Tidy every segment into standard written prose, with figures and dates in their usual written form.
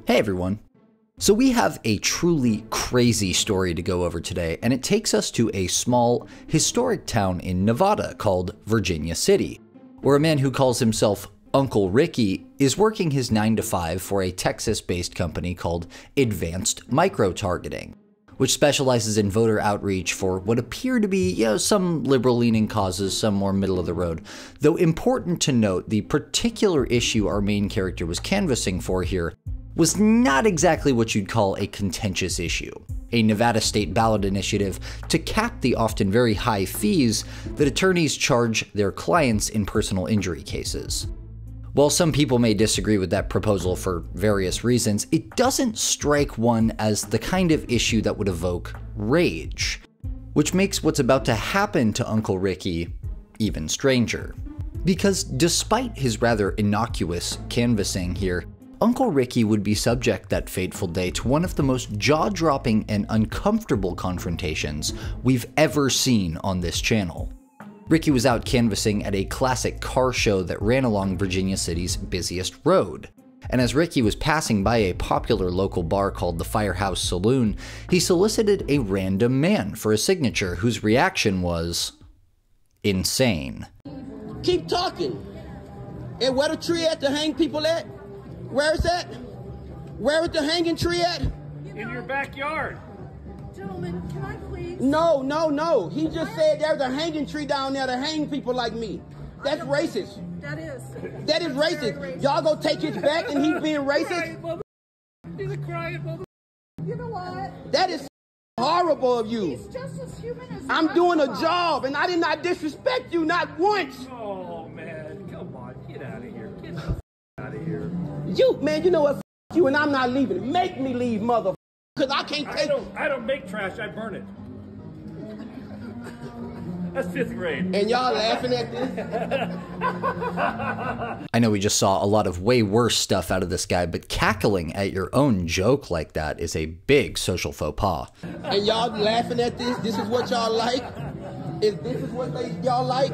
Hey everyone. So we have a truly crazy story to go over today, and it takes us to a small, historic town in Nevada called Virginia City, where a man who calls himself Uncle Ricky is working his 9-to-5 for a Texas-based company called Advanced Micro-Targeting, which specializes in voter outreach for what appear to be, some liberal-leaning causes, some more middle-of-the-road. Though important to note, the particular issue our main character was canvassing for here was not exactly what you'd call a contentious issue. A Nevada state ballot initiative to cap the often very high fees that attorneys charge their clients in personal injury cases. While some people may disagree with that proposal for various reasons, it doesn't strike one as the kind of issue that would evoke rage, which makes what's about to happen to Uncle Ricky even stranger. Because despite his rather innocuous canvassing here, Uncle Ricky would be subject that fateful day to one of the most jaw-dropping and uncomfortable confrontations we've ever seen on this channel. Ricky was out canvassing at a classic car show that ran along Virginia City's busiest road. And as Ricky was passing by a popular local bar called the Firehouse Saloon, he solicited a random man for a signature whose reaction was insane. Keep talking. And where the tree at to hang people at? Where is that? Where is the hanging tree at? In your backyard. Gentlemen, can I please? No. He just said there's a hanging tree down there to hang people like me. That's racist. That is. That is racist. Y'all go take his back and he's being racist? He's a crying mother. You know what? That is horrible of you. He's just as human as I'm doing a job and I did not disrespect you, not once. Oh, man. Come on. Get out of here. Get the out of here. You know what? You and I'm not leaving. Make me leave, mother. Because I can't take... I don't make trash. I burn it. That's 5th grade. And y'all laughing at this? I know we just saw a lot of way worse stuff out of this guy, but cackling at your own joke like that is a big social faux pas. And y'all laughing at this? This is what y'all like? This is what y'all like?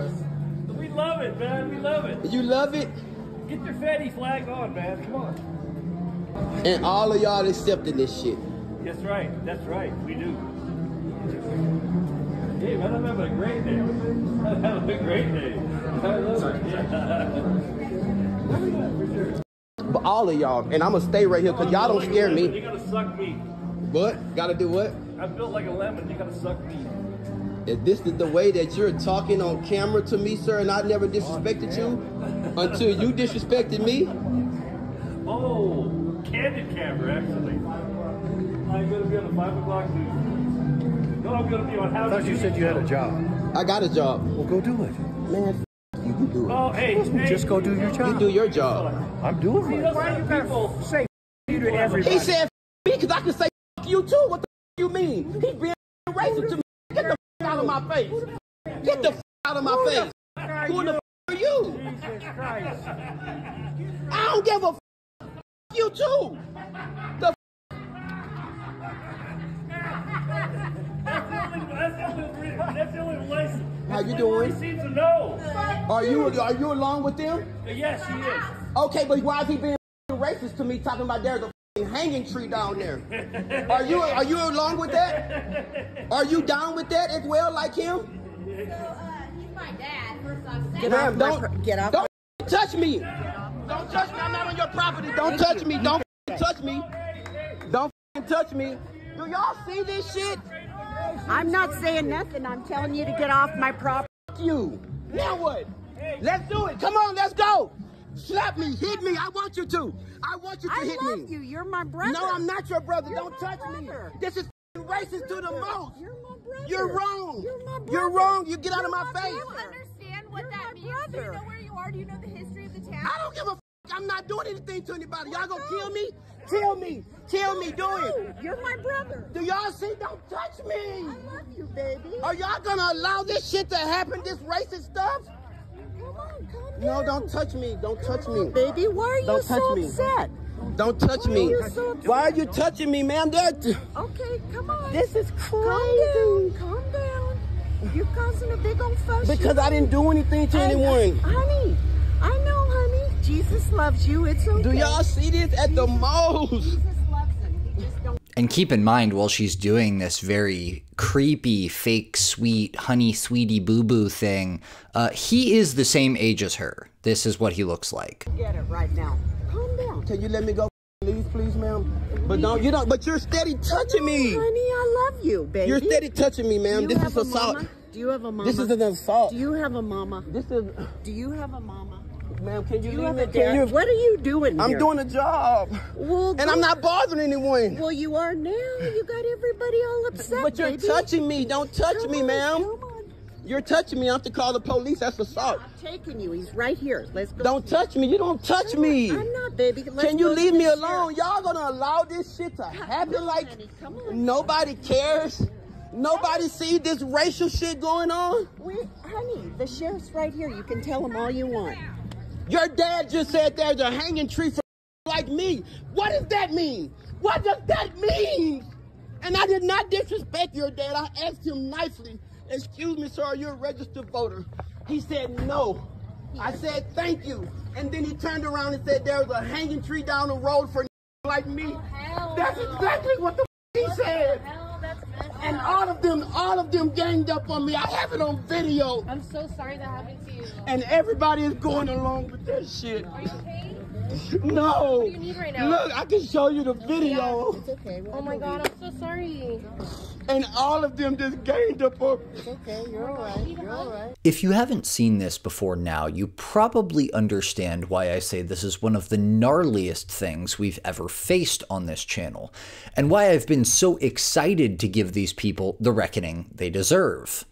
We love it, man. We love it. You love it? Get your fatty flag on, man. Come on. And all of y'all accepting this shit. That's right. That's right. We do. Hey, man, I'm having a great day. I'm having a great day. I love it. Yeah. But all of y'all, and I'm going to stay right here because y'all don't scare me. You got to suck me. What? Got to do what? I'm built like a lemon. You got to suck me. If this is the way that you're talking on camera to me, sir, and I never disrespected you until you disrespected me. Oh, candid camera, actually. I'm going to be on the 5 o'clock news. No, I'm going to be on how to. I thought you said you had a job. I got a job. Well, go do it. Man, you can do it. Oh, hey. Just go do your job. You do your job. I'm doing it. Why are you people Say you to everybody. He said me because I can say you too. What the you mean? He being racist to me. Get the out of my face. Get the out of my face. Who the are you? Jesus Christ. I don't give a you too. The That's the only license. How you doing? He seems to know. Are you along with them? Yes, he is. Okay, but why is he being racist to me talking about there's a hanging tree down there? Are you along with that? Are you down with that as well, like him? So, he's my dad, first off. Don't touch me. Don't touch me. I'm not on your property. Don't touch me. Don't touch me. Don't touch me. Do y'all see this shit? I'm not saying nothing. I'm telling you to get off my property. You. Now what? Let's do it. Come on, let's go. Slap me. Hit me. I want you to. I want you to hit me. I love you. You're my brother. No, I'm not your brother. You're Don't touch brother. me. This is racist to the most. You're my brother. You're wrong. You're my brother. You're wrong. You get out of my Do face. you understand what that means? Do you know where you are? Do you know the history of the town? I don't give a f. I'm not doing anything to anybody. Y'all gonna kill me? Kill me. Kill me. Do it. You're my brother. Do y'all see? Don't touch me. I love you, baby. Are y'all gonna allow this shit to happen? This racist stuff? Come on, calm down. No, don't touch me. Don't touch me. Baby, why are you Don't touch so me. upset? Don't touch me. you so upset? Why are you touching me, ma'am? Okay, come on. This is crazy. Calm down. You're causing a big old fuss. Because I didn't do anything to anyone. Honey, I know, honey. Jesus loves you. It's okay. Do y'all see this at the most? Jesus loves him. He just don't. And keep in mind, while she's doing this very creepy, fake, sweet, honey, sweetie, boo-boo thing, he is the same age as her. This is what he looks like. Get it right now. Calm down. Can you let me go, please, ma'am? But but you're steady touching me. Honey, I love you, baby. You're steady touching me, ma'am. Do you This have is a assault. mama? Do you have a mama? This is an assault. Do you have a mama? This is, Do you have a mama? ma'am, can you Do you leave have me? a Can dad? you? What are you doing I'm here? doing a job. Well, And I'm not bothering anyone. Well, you are now. You got everybody all upset, But you're baby. touching me. Don't touch Come me, on, ma'am. Come on. You're touching me. I have to call the police. That's assault. I'm taking you. He's right here. Let's go. Don't touch me. You don't touch me. I'm not, baby. Let's Can you go to leave the me sheriff. alone? Y'all gonna allow this shit to happen Come like honey, come on. nobody cares? Nobody see this racial shit going on? Honey, the sheriff's right here. You can tell him all you want. Your dad just said there's a hanging tree for like me. What does that mean? What does that mean? And I did not disrespect your dad. I asked him nicely, excuse me, sir, are you a registered voter? He said no. I said thank you. And then he turned around and said there's a hanging tree down the road for like me. That's exactly what the he said. And all of them ganged up on me. I have it on video. I'm so sorry that happened to you. And everybody is going along with that shit. Are you okay? No. What do you need right now? Look, I can show you the video. It's okay. Oh my God, I'm so sorry. And all of them just ganged up on me. It's okay. You're all right. You're all right. If you haven't seen this before now, you probably understand why I say this is one of the gnarliest things we've ever faced on this channel, and why I've been so excited to give these people the reckoning they deserve.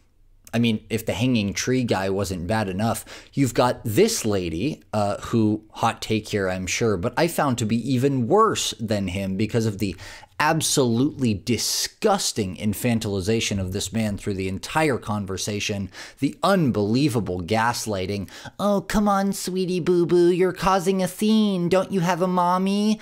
I mean, if the hanging tree guy wasn't bad enough, you've got this lady, who, hot take here, I'm sure, but I found to be even worse than him because of the absolutely disgusting infantilization of this man through the entire conversation, the unbelievable gaslighting. Oh, come on, sweetie boo-boo, you're causing a scene. Don't you have a mommy?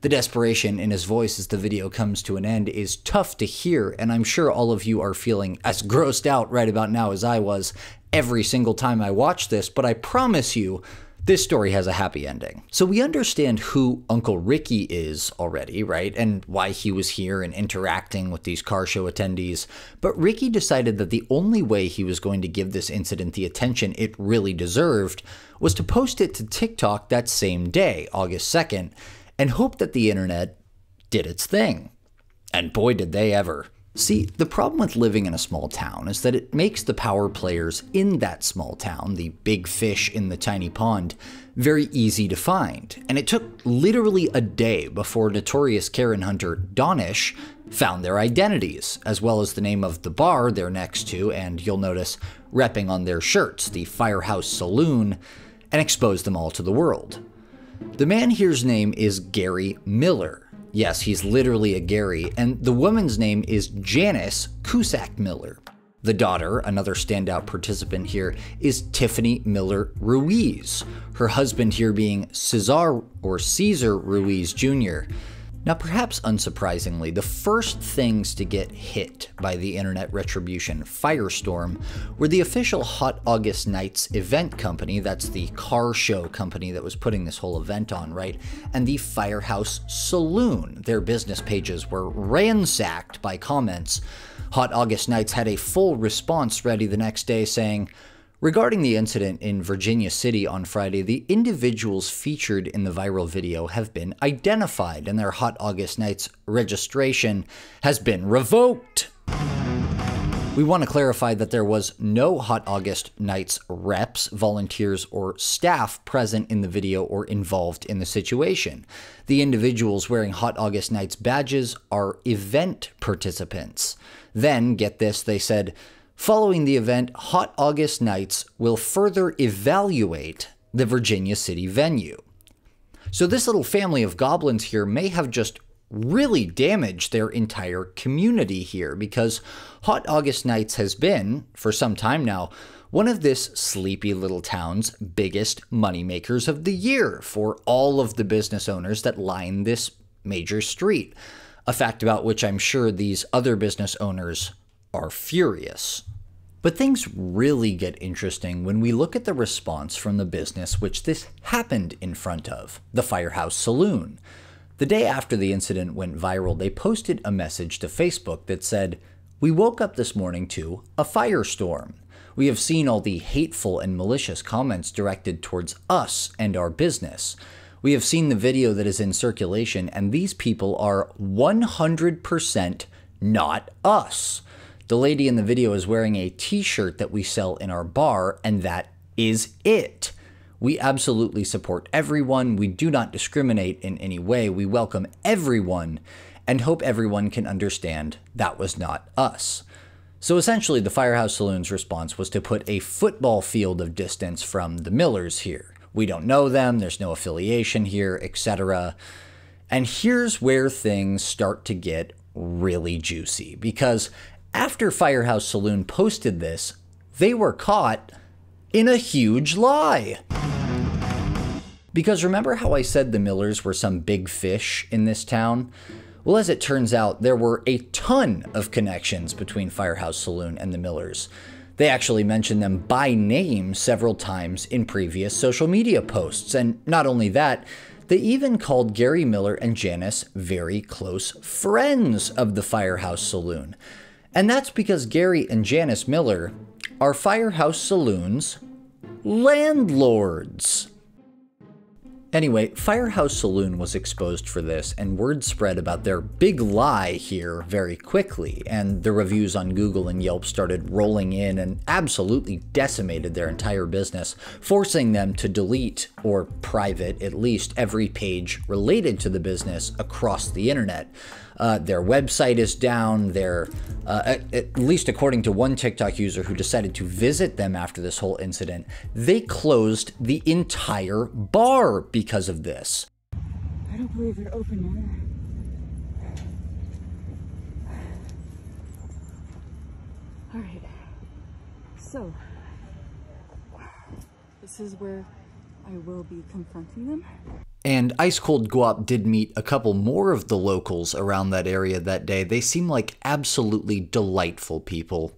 The desperation in his voice as the video comes to an end is tough to hear, and I'm sure all of you are feeling as grossed out right about now as I was every single time I watch this, but I promise you, this story has a happy ending. So we understand who Uncle Ricky is already, right? And why he was here and interacting with these car show attendees. But Ricky decided that the only way he was going to give this incident the attention it really deserved was to post it to TikTok that same day, August 2nd, and hope that the internet did its thing. And boy, did they ever. See, the problem with living in a small town is that it makes the power players in that small town, the big fish in the tiny pond, very easy to find. And it took literally a day before notorious Karen hunter Donish found their identities, as well as the name of the bar they're next to, and you'll notice repping on their shirts, the Firehouse Saloon, and exposed them all to the world. The man here's name is Gary Miller. Yes, he's literally a Gary, and the woman's name is Janice Cusack Miller. The daughter, another standout participant here, is Tiffany Miller Ruiz, her husband here being Cesar Ruiz Jr. Now, perhaps unsurprisingly, the first things to get hit by the internet retribution firestorm were the official Hot August Nights event company, that's the car show company that was putting this whole event on, right? And the Firehouse Saloon. Their business pages were ransacked by comments. Hot August Nights had a full response ready the next day saying, regarding the incident in Virginia City on Friday, the individuals featured in the viral video have been identified and their Hot August Nights registration has been revoked. We want to clarify that there was no Hot August Nights reps, volunteers, or staff present in the video or involved in the situation. The individuals wearing Hot August Nights badges are event participants. Then, get this, they said, following the event, Hot August Nights will further evaluate the Virginia City venue. So this little family of goblins here may have just really damaged their entire community here, because Hot August Nights has been, for some time now, one of this sleepy little town's biggest moneymakers of the year for all of the business owners that line this major street. A fact about which I'm sure these other business owners are furious. But things really get interesting when we look at the response from the business which this happened in front of, the Firehouse Saloon. The day after the incident went viral, they posted a message to Facebook that said, "We woke up this morning to a firestorm. We have seen all the hateful and malicious comments directed towards us and our business. We have seen the video that is in circulation, and these people are 100% not us. The lady in the video is wearing a t-shirt that we sell in our bar, and that is it. We absolutely support everyone. We do not discriminate in any way. We welcome everyone and hope everyone can understand that was not us." So essentially, the Firehouse Saloon's response was to put a football field of distance from the Millers here. We don't know them, there's no affiliation here, etc. And here's where things start to get really juicy, because after Firehouse Saloon posted this, they were caught in a huge lie. Because remember how I said the Millers were some big fish in this town? Well, as it turns out, there were a ton of connections between Firehouse Saloon and the Millers. They actually mentioned them by name several times in previous social media posts, and not only that, they even called Gary Miller and Janice very close friends of the Firehouse Saloon. And that's because Gary and Janice Miller are Firehouse Saloon's landlords. Anyway, Firehouse Saloon was exposed for this, and word spread about their big lie here very quickly, and the reviews on Google and Yelp started rolling in and absolutely decimated their entire business, forcing them to delete, or private at least, every page related to the business across the internet. Their website is down, at least according to one TikTok user who decided to visit them after this whole incident, they closed the entire bar because of this. I don't believe they're open yet. All right, so this is where I will be confronting them. And Ice Cold Guap did meet a couple more of the locals around that area that day. They seem like absolutely delightful people.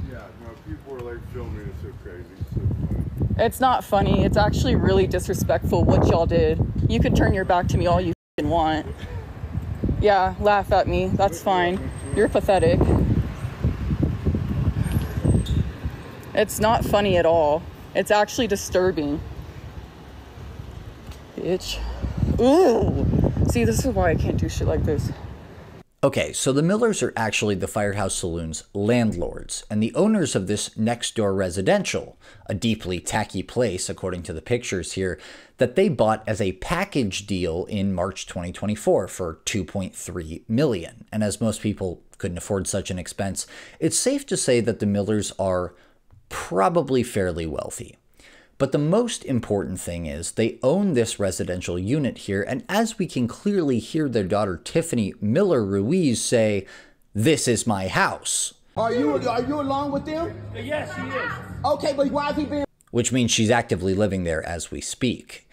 Yeah, no, people were like filming it so crazy. It's so funny. It's not funny. It's actually really disrespectful what y'all did. You could turn your back to me all you want. Yeah, laugh at me. That's fine. You're pathetic. It's not funny at all. It's actually disturbing. Bitch. Ooh. See, this is why I can't do shit like this. Okay, so the Millers are actually the Firehouse Saloon's landlords, and the owners of this next-door residential, a deeply tacky place, according to the pictures here, that they bought as a package deal in March 2024 for $2.3 million. And as most people couldn't afford such an expense, it's safe to say that the Millers are probably fairly wealthy. But the most important thing is they own this residential unit here, and as we can clearly hear their daughter Tiffany Miller Ruiz say, "This is my house." Are you along with them? Yes, he is. Okay, but why is he being... Which means she's actively living there as we speak.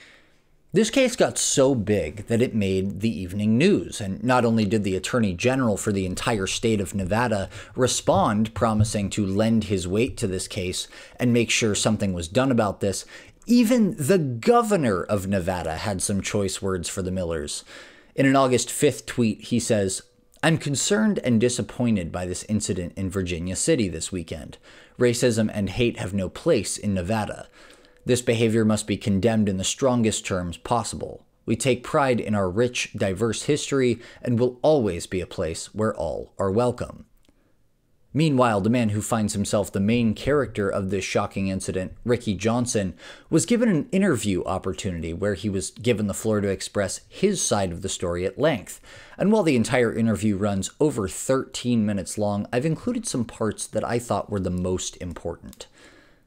This case got so big that it made the evening news, and not only did the Attorney General for the entire state of Nevada respond, promising to lend his weight to this case and make sure something was done about this, even the governor of Nevada had some choice words for the Millers. In an August 5th tweet, he says, "I'm concerned and disappointed by this incident in Virginia City this weekend. Racism and hate have no place in Nevada. This behavior must be condemned in the strongest terms possible. We take pride in our rich, diverse history and will always be a place where all are welcome." Meanwhile, the man who finds himself the main character of this shocking incident, Ricky Johnson, was given an interview opportunity where he was given the floor to express his side of the story at length. And while the entire interview runs over 13 minutes long, I've included some parts that I thought were the most important.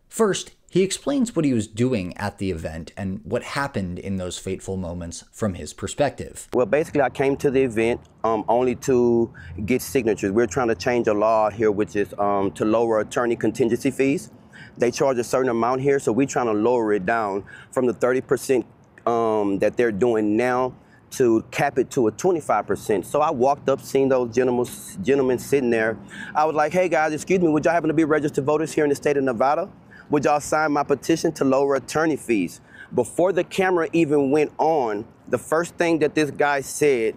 First, he explains what he was doing at the event and what happened in those fateful moments from his perspective. Well, basically, I came to the event only to get signatures. We're trying to change a law here, which is to lower attorney contingency fees. They charge a certain amount here, so we're trying to lower it down from the 30% that they're doing now to cap it to a 25%. So I walked up, seen those gentlemen sitting there. I was like, hey guys, excuse me, would y'all happen to be registered voters here in the state of Nevada? Would y'all sign my petition to lower attorney fees? Before the camera even went on, the first thing that this guy said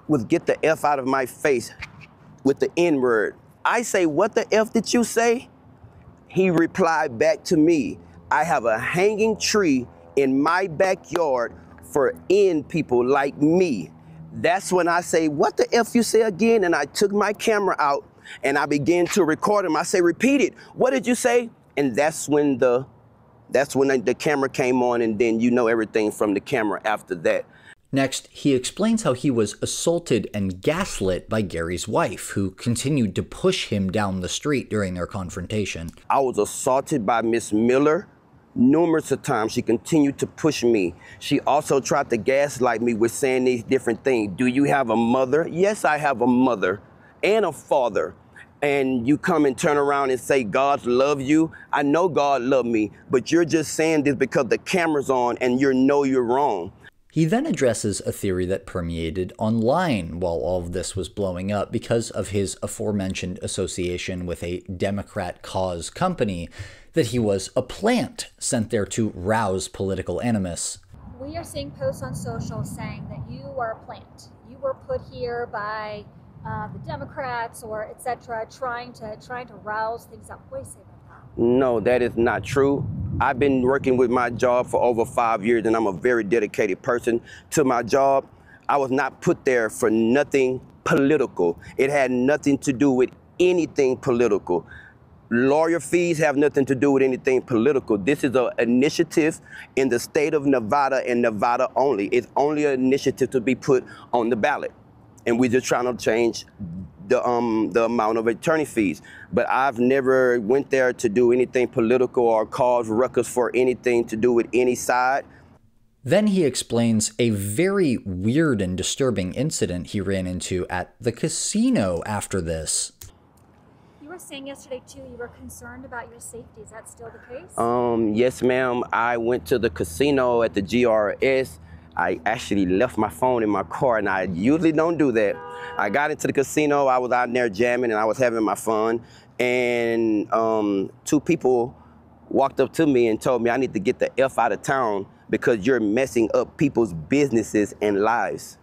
was, get the F out of my face, with the N-word. I say, what the F did you say? He replied back to me, I have a hanging tree in my backyard for N people like me. That's when I say, what the F you say again? And I took my camera out and I began to record him. I say, repeat it. What did you say? And that's when the camera came on, and then you know everything from the camera after that. Next, he explains how he was assaulted and gaslit by Gary's wife, who continued to push him down the street during their confrontation. I was assaulted by Miss Miller numerous of times. She continued to push me. She also tried to gaslight me with saying these different things. Do you have a mother? Yes, I have a mother and a father. And you come and turn around and say, God love you. I know God loved me, but you're just saying this because the camera's on and you're wrong. He then addresses a theory that permeated online while all of this was blowing up because of his aforementioned association with a Democrat cause company, that he was a plant sent there to rouse political animus. We are seeing posts on social saying that you are a plant. You were put here by the Democrats or etc., trying to rouse things up. What do you say about that? No, that is not true. I've been working with my job for over 5 years, and I'm a very dedicated person to my job. I was not put there for nothing political. It had nothing to do with anything political. Lawyer fees have nothing to do with anything political. This is an initiative in the state of Nevada and Nevada only. It's only an initiative to be put on the ballot. And we're just trying to change the amount of attorney fees. But I've never went there to do anything political or cause ruckus for anything to do with any side. Then he explains a very weird and disturbing incident he ran into at the casino after this. You were saying yesterday too, you were concerned about your safety. Is that still the case? Yes, ma'am. I went to the casino at the GRS. I actually left my phone in my car, and I usually don't do that. I got into the casino, I was out there jamming, and I was having my fun. And 2 people walked up to me and told me I need to get the F out of town because you're messing up people's businesses and lives.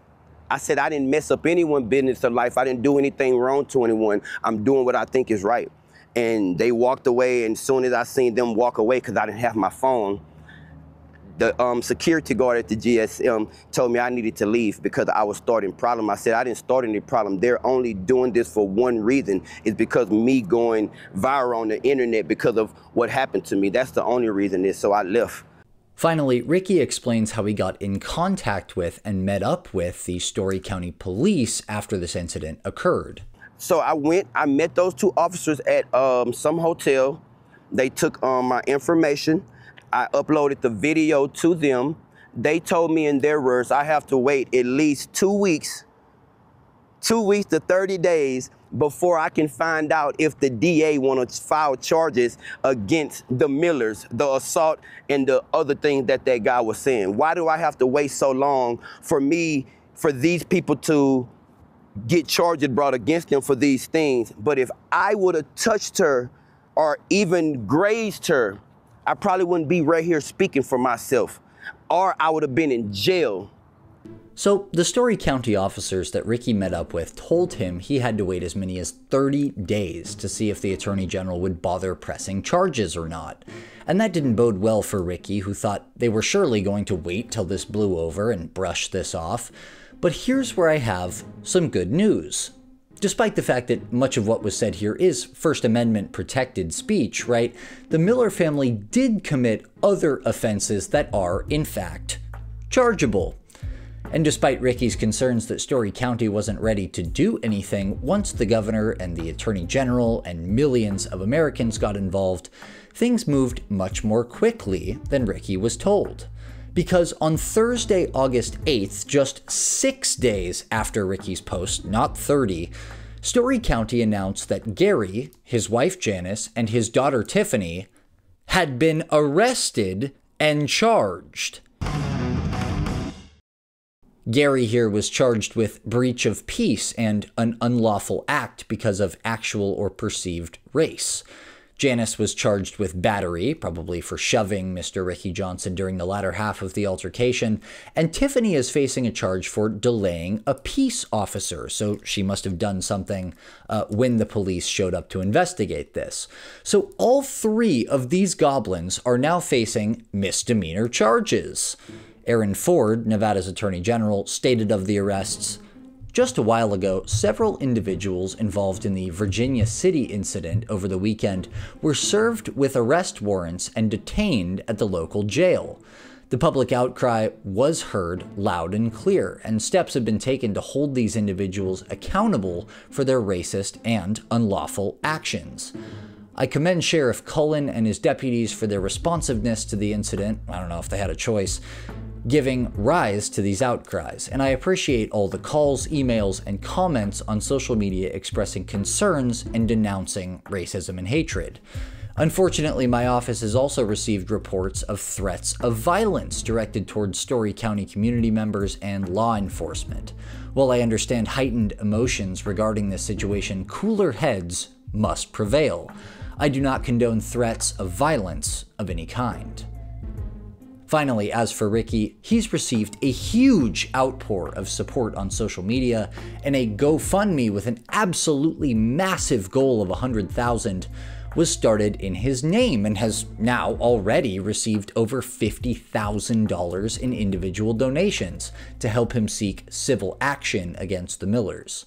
I said, I didn't mess up anyone's business or life. I didn't do anything wrong to anyone. I'm doing what I think is right. And they walked away, and as soon as I seen them walk away, because I didn't have my phone, the security guard at the GSM told me I needed to leave because I was starting problem. I said, I didn't start any problem. They're only doing this for one reason. It's because me going viral on the internet because of what happened to me. That's the only reason so I left. Finally, Ricky explains how he got in contact with and met up with the Story County Police after this incident occurred. So I met those 2 officers at some hotel. They took my information. I uploaded the video to them. They told me in their words, I have to wait at least 2 weeks to 30 days before I can find out if the DA want to file charges against the Millers, the assault and the other things that guy was saying. Why do I have to wait so long for these people to get charges brought against them for these things? But if I would have touched her or even grazed her, I probably wouldn't be right here speaking for myself, or I would have been in jail. So the Story County officers that Ricky met up with told him he had to wait as many as 30 days to see if the Attorney General would bother pressing charges or not. And that didn't bode well for Ricky, who thought they were surely going to wait till this blew over and brush this off. But here's where I have some good news. Despite the fact that much of what was said here is First Amendment protected speech, right? The Miller family did commit other offenses that are, in fact, chargeable. And despite Ricky's concerns that Story County wasn't ready to do anything, once the governor and the attorney general and millions of Americans got involved, things moved much more quickly than Ricky was told. Because on Thursday, August 8th, just 6 days after Ricky's post, not 30, Story County announced that Gary, his wife Janice, and his daughter Tiffany had been arrested and charged. Gary here was charged with breach of peace and an unlawful act because of actual or perceived race. Janice was charged with battery, probably for shoving Mr. Ricky Johnson during the latter half of the altercation, and Tiffany is facing a charge for delaying a peace officer, so she must have done something when the police showed up to investigate this. So all three of these goblins are now facing misdemeanor charges. Aaron Ford, Nevada's Attorney General, stated of the arrests, "Just a while ago, several individuals involved in the Virginia City incident over the weekend were served with arrest warrants and detained at the local jail. The public outcry was heard loud and clear, and steps have been taken to hold these individuals accountable for their racist and unlawful actions. I commend Sheriff Cullen and his deputies for their responsiveness to the incident." I don't know if they had a choice, "giving rise to these outcries, and I appreciate all the calls, emails, and comments on social media expressing concerns and denouncing racism and hatred. Unfortunately, my office has also received reports of threats of violence directed towards Story County community members and law enforcement. While I understand heightened emotions regarding this situation, cooler heads must prevail. I do not condone threats of violence of any kind." Finally, as for Ricky, he's received a huge outpour of support on social media, and a GoFundMe with an absolutely massive goal of $100,000 was started in his name and has now already received over $50,000 in individual donations to help him seek civil action against the Millers.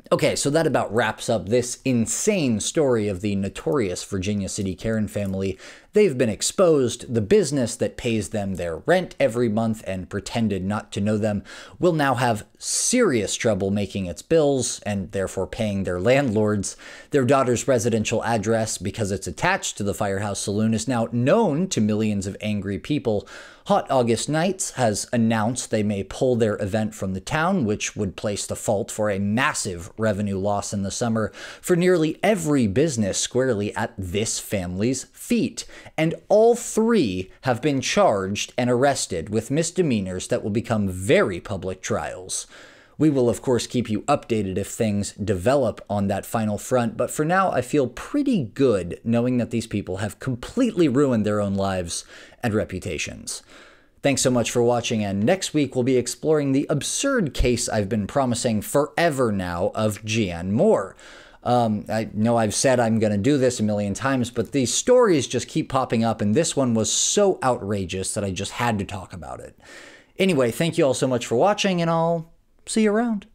Okay, so that about wraps up this insane story of the notorious Virginia City Karen family. They've been exposed. The business that pays them their rent every month and pretended not to know them will now have serious trouble making its bills and therefore paying their landlords. Their daughter's residential address, because it's attached to the Firehouse Saloon, is now known to millions of angry people. Hot August Nights has announced they may pull their event from the town, which would place the fault for a massive revenue loss in the summer for nearly every business squarely at this family's feet. And all three have been charged and arrested with misdemeanors that will become very public trials. We will, of course, keep you updated if things develop on that final front, but for now, I feel pretty good knowing that these people have completely ruined their own lives and reputations. Thanks so much for watching, and next week we'll be exploring the absurd case I've been promising forever now of Jeanne Moore. I know I've said I'm going to do this a million times, but these stories just keep popping up, and this one was so outrageous that I just had to talk about it. Anyway, thank you all so much for watching, and I'll see you around.